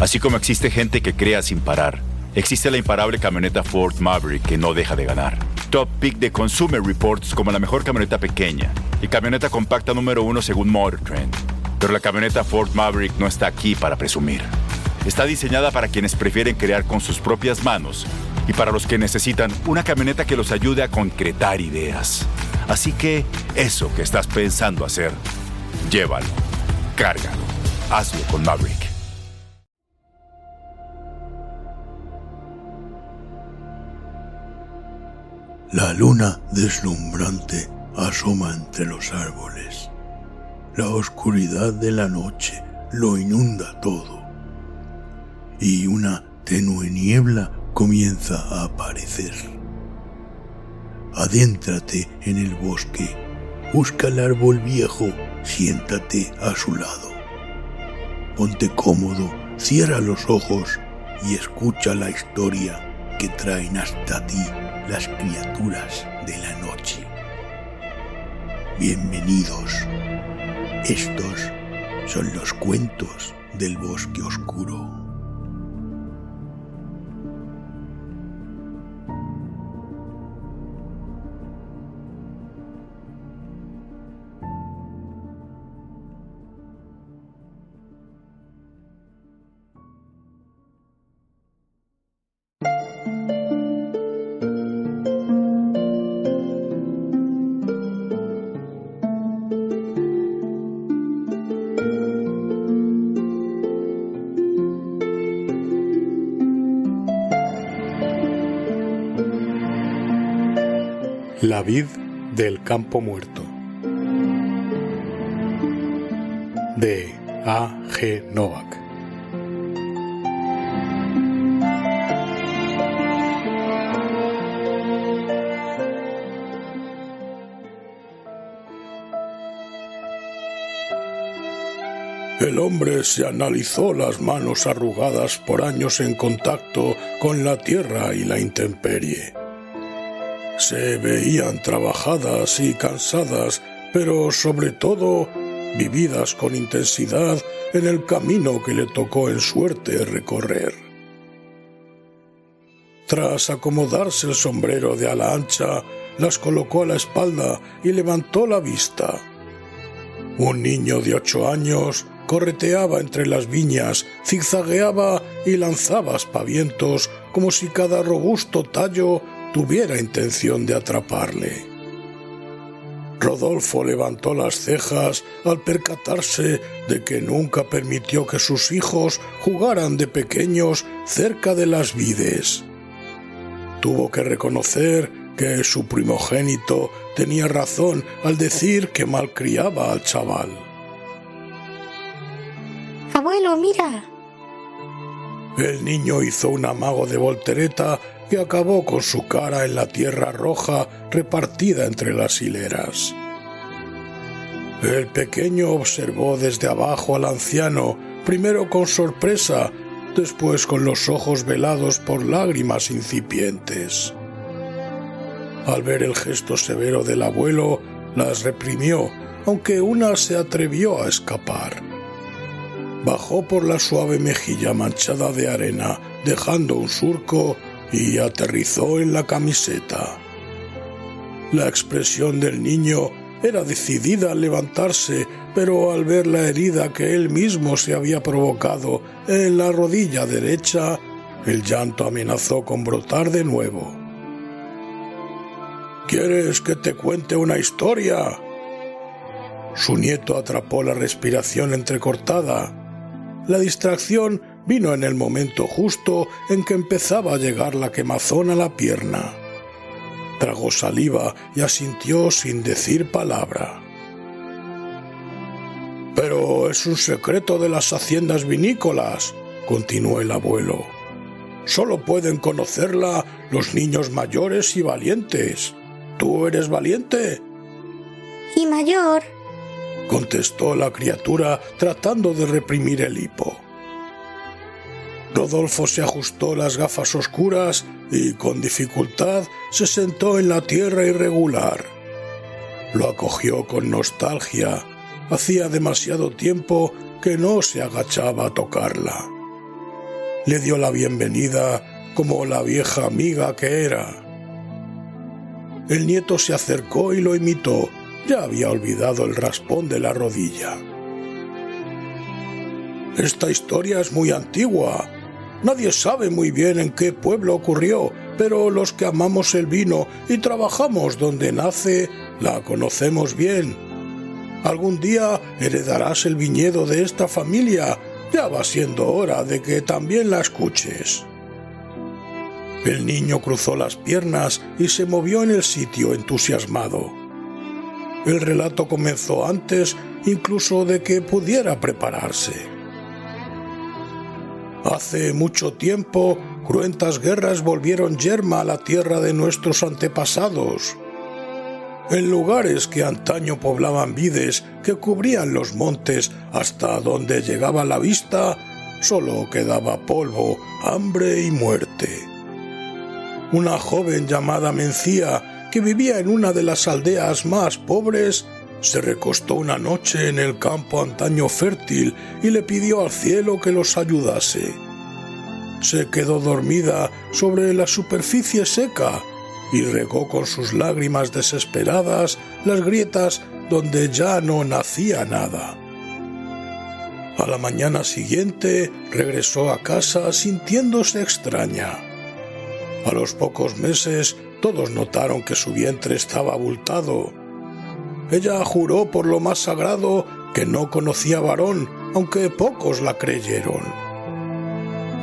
Así como existe gente que crea sin parar, existe la imparable camioneta Ford Maverick que no deja de ganar. Top pick de Consumer Reports como la mejor camioneta pequeña y camioneta compacta número 1 según Motor Trend. Pero la camioneta Ford Maverick no está aquí para presumir. Está diseñada para quienes prefieren crear con sus propias manos y para los que necesitan una camioneta que los ayude a concretar ideas. Así que eso que estás pensando hacer, llévalo, cárgalo, hazlo con Maverick. La luna deslumbrante asoma entre los árboles. La oscuridad de la noche lo inunda todo. Y una tenue niebla comienza a aparecer. Adéntrate en el bosque. Busca el árbol viejo. Siéntate a su lado. Ponte cómodo, cierra los ojos y escucha la historia que traen hasta ti las criaturas de la noche. Bienvenidos. Estos son los cuentos del bosque oscuro. La vid del campo muerto, de A. G. Novak. El hombre se analizó las manos arrugadas por años en contacto con la tierra y la intemperie. Se veían trabajadas y cansadas, pero sobre todo vividas con intensidad en el camino que le tocó en suerte recorrer. Tras acomodarse el sombrero de ala ancha, las colocó a la espalda y levantó la vista. Un niño de 8 años correteaba entre las viñas, zigzagueaba y lanzaba aspavientos como si cada robusto tallo tuviera intención de atraparle. Rodolfo levantó las cejas al percatarse de que nunca permitió que sus hijos jugaran de pequeños cerca de las vides. Tuvo que reconocer que su primogénito tenía razón al decir que malcriaba al chaval. ¡Abuelo, mira! El niño hizo un amago de voltereta que acabó con su cara en la tierra roja repartida entre las hileras. El pequeño observó desde abajo al anciano, primero con sorpresa, después con los ojos velados por lágrimas incipientes. Al ver el gesto severo del abuelo, las reprimió, aunque una se atrevió a escapar. Bajó por la suave mejilla manchada de arena, dejando un surco, y aterrizó en la camiseta. La expresión del niño era decidida al levantarse, pero al ver la herida que él mismo se había provocado en la rodilla derecha, el llanto amenazó con brotar de nuevo. ¿Quieres que te cuente una historia? Su nieto atrapó la respiración entrecortada. La distracción vino en el momento justo en que empezaba a llegar la quemazón a la pierna. Tragó saliva y asintió sin decir palabra. «Pero es un secreto de las haciendas vinícolas», continuó el abuelo. «Solo pueden conocerla los niños mayores y valientes. ¿Tú eres valiente?» «Y mayor», contestó la criatura tratando de reprimir el hipo. Rodolfo se ajustó las gafas oscuras y con dificultad se sentó en la tierra irregular. Lo acogió con nostalgia. Hacía demasiado tiempo que no se agachaba a tocarla. le dio la bienvenida como la vieja amiga que era. El nieto se acercó y lo imitó. Ya había olvidado el raspón de la rodilla. Esta historia es muy antigua. Nadie sabe muy bien en qué pueblo ocurrió, pero los que amamos el vino y trabajamos donde nace, la conocemos bien. Algún día heredarás el viñedo de esta familia. Ya va siendo hora de que también la escuches. El niño cruzó las piernas y se movió en el sitio entusiasmado. El relato comenzó antes incluso de que pudiera prepararse. Hace mucho tiempo, cruentas guerras volvieron yerma a la tierra de nuestros antepasados. En lugares que antaño poblaban vides que cubrían los montes hasta donde llegaba la vista, solo quedaba polvo, hambre y muerte. Una joven llamada Mencía, que vivía en una de las aldeas más pobres, se recostó una noche en el campo antaño fértil y le pidió al cielo que los ayudase. Se quedó dormida sobre la superficie seca y regó con sus lágrimas desesperadas las grietas donde ya no nacía nada. A la mañana siguiente regresó a casa sintiéndose extraña. A los pocos meses todos notaron que su vientre estaba abultado. Ella juró por lo más sagrado que no conocía varón, aunque pocos la creyeron.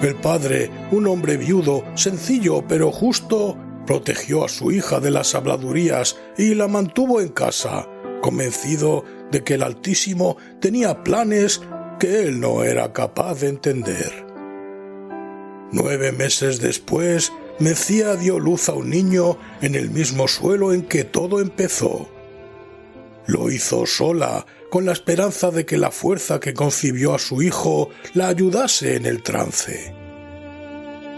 El padre, un hombre viudo, sencillo pero justo, protegió a su hija de las habladurías y la mantuvo en casa, convencido de que el Altísimo tenía planes que él no era capaz de entender. 9 meses después, Mencía dio luz a un niño en el mismo suelo en que todo empezó. Lo hizo sola, con la esperanza de que la fuerza que concibió a su hijo la ayudase en el trance.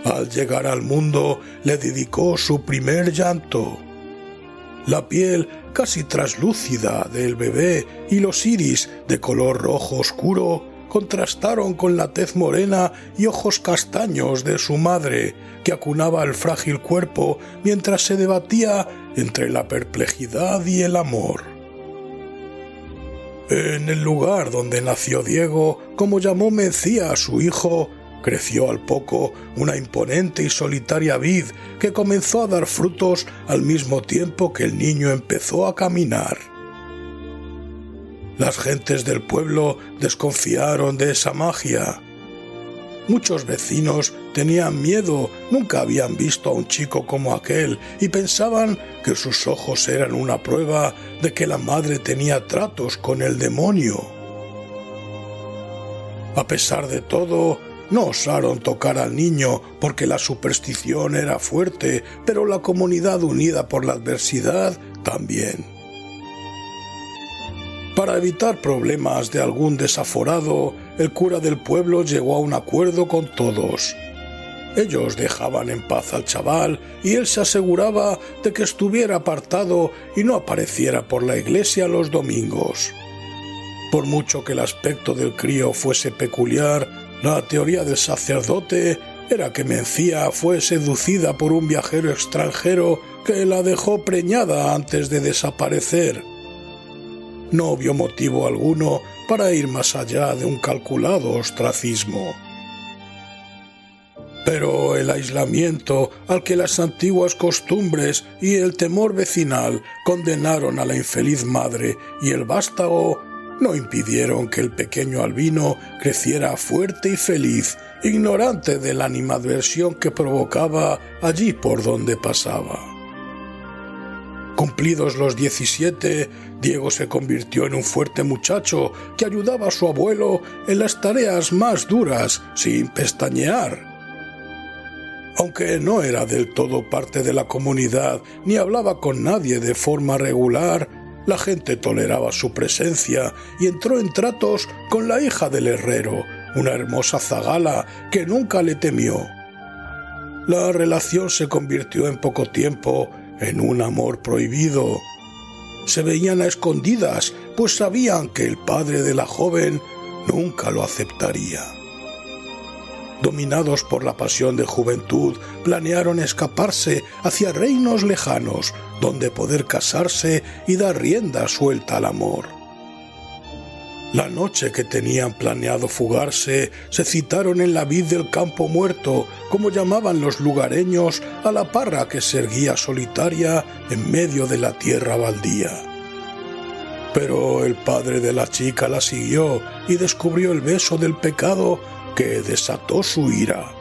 Al llegar al mundo, le dedicó su primer llanto. La piel casi traslúcida del bebé y los iris de color rojo oscuro contrastaron con la tez morena y ojos castaños de su madre, que acunaba el frágil cuerpo mientras se debatía entre la perplejidad y el amor. En el lugar donde nació Diego, como llamó Mencía a su hijo, creció al poco una imponente y solitaria vid que comenzó a dar frutos al mismo tiempo que el niño empezó a caminar. Las gentes del pueblo desconfiaron de esa magia. Muchos vecinos tenían miedo, nunca habían visto a un chico como aquel y pensaban que sus ojos eran una prueba de que la madre tenía tratos con el demonio. A pesar de todo, no osaron tocar al niño porque la superstición era fuerte, pero la comunidad unida por la adversidad también. Para evitar problemas de algún desaforado, el cura del pueblo llegó a un acuerdo con todos. Ellos dejaban en paz al chaval y él se aseguraba de que estuviera apartado y no apareciera por la iglesia los domingos. Por mucho que el aspecto del crío fuese peculiar, la teoría del sacerdote era que Mencía fue seducida por un viajero extranjero que la dejó preñada antes de desaparecer. No vio motivo alguno para ir más allá de un calculado ostracismo. Pero el aislamiento al que las antiguas costumbres y el temor vecinal condenaron a la infeliz madre y el vástago no impidieron que el pequeño albino creciera fuerte y feliz, ignorante de la animadversión que provocaba allí por donde pasaba. Cumplidos los 17, Diego se convirtió en un fuerte muchacho que ayudaba a su abuelo en las tareas más duras sin pestañear. Aunque no era del todo parte de la comunidad ni hablaba con nadie de forma regular, la gente toleraba su presencia y entró en tratos con la hija del herrero, una hermosa zagala que nunca le temió. La relación se convirtió en poco tiempo en un amor prohibido. Se veían a escondidas, pues sabían que el padre de la joven nunca lo aceptaría. dominados por la pasión de juventud, planearon escaparse hacia reinos lejanos, donde poder casarse y dar rienda suelta al amor. La noche que tenían planeado fugarse, se citaron en la vid del campo muerto, como llamaban los lugareños a la parra que se erguía solitaria en medio de la tierra baldía. Pero el padre de la chica la siguió y descubrió el beso del pecado que desató su ira.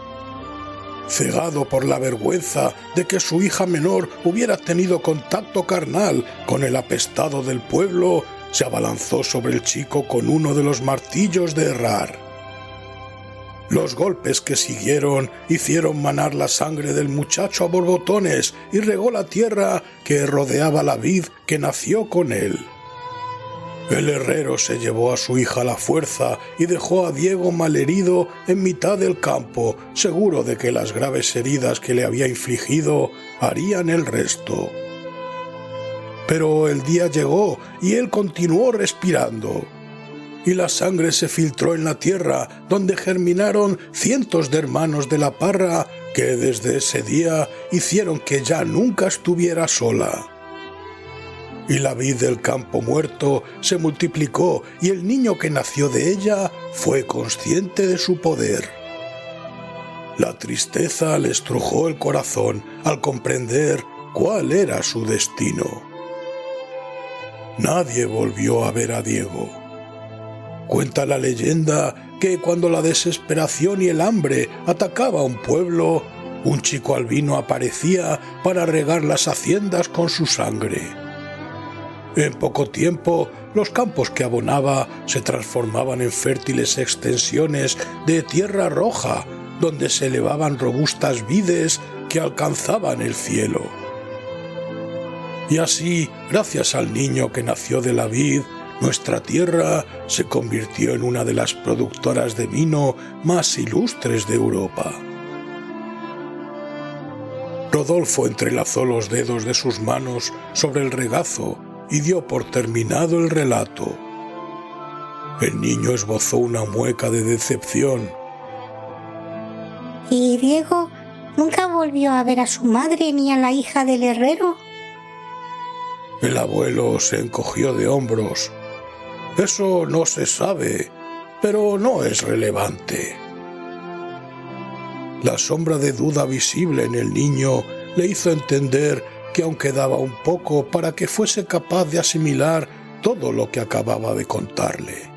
Cegado por la vergüenza de que su hija menor hubiera tenido contacto carnal con el apestado del pueblo, se abalanzó sobre el chico con uno de los martillos de herrar. Los golpes que siguieron hicieron manar la sangre del muchacho a borbotones y regó la tierra que rodeaba la vid que nació con él. El herrero se llevó a su hija a la fuerza y dejó a Diego malherido en mitad del campo, seguro de que las graves heridas que le había infligido harían el resto. Pero el día llegó y él continuó respirando, y la sangre se filtró en la tierra, donde germinaron cientos de hermanos de la parra que desde ese día hicieron que ya nunca estuviera sola. Y la vid del campo muerto se multiplicó y el niño que nació de ella fue consciente de su poder. La tristeza le estrujó el corazón al comprender cuál era su destino. Nadie volvió a ver a Diego. Cuenta la leyenda que cuando la desesperación y el hambre atacaba a un pueblo, un chico albino aparecía para regar las haciendas con su sangre. En poco tiempo, los campos que abonaba se transformaban en fértiles extensiones de tierra roja, donde se elevaban robustas vides que alcanzaban el cielo. Y así, gracias al niño que nació de la vid, nuestra tierra se convirtió en una de las productoras de vino más ilustres de Europa. Rodolfo entrelazó los dedos de sus manos sobre el regazo y dio por terminado el relato. El niño esbozó una mueca de decepción. ¿Y Diego nunca volvió a ver a su madre ni a la hija del herrero? El abuelo se encogió de hombros. Eso no se sabe, pero no es relevante. La sombra de duda visible en el niño le hizo entender que aún quedaba un poco para que fuese capaz de asimilar todo lo que acababa de contarle.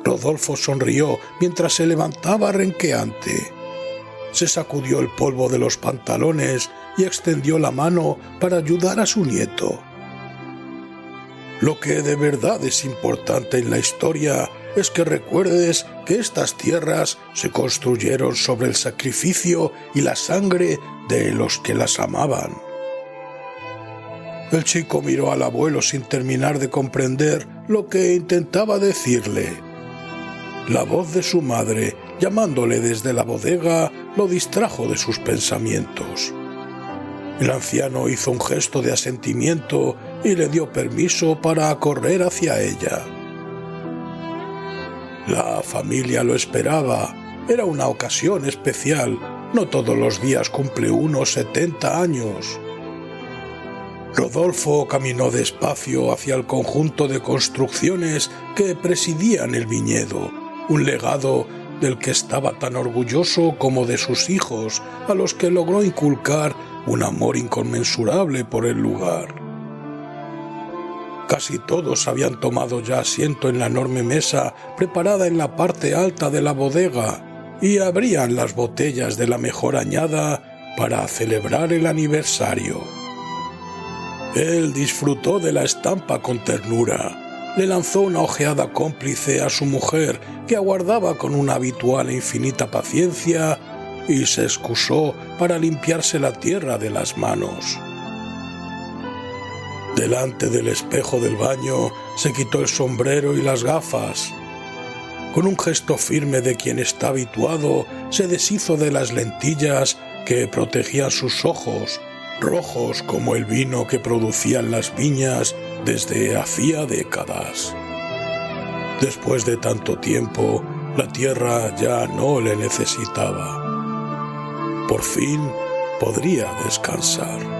Rodolfo sonrió mientras se levantaba renqueante. Se sacudió el polvo de los pantalones y extendió la mano para ayudar a su nieto. Lo que de verdad es importante en la historia es que recuerdes que estas tierras se construyeron sobre el sacrificio y la sangre de los que las amaban. El chico miró al abuelo sin terminar de comprender lo que intentaba decirle. La voz de su madre, llamándole desde la bodega, lo distrajo de sus pensamientos. El anciano hizo un gesto de asentimiento y le dio permiso para correr hacia ella. La familia lo esperaba. Era una ocasión especial. No todos los días cumple uno 70 años. Rodolfo caminó despacio hacia el conjunto de construcciones que presidían el viñedo, un legado del que estaba tan orgulloso como de sus hijos, a los que logró inculcar un amor inconmensurable por el lugar. Casi todos habían tomado ya asiento en la enorme mesa preparada en la parte alta de la bodega y abrían las botellas de la mejor añada para celebrar el aniversario. Él disfrutó de la estampa con ternura. Le lanzó una ojeada cómplice a su mujer, que aguardaba con una habitual e infinita paciencia, y se excusó para limpiarse la tierra de las manos. Delante del espejo del baño se quitó el sombrero y las gafas. Con un gesto firme de quien está habituado, se deshizo de las lentillas que protegían sus ojos, rojos como el vino que producían las viñas desde hacía décadas. Después de tanto tiempo, La tierra ya no le necesitaba. Por fin podría descansar.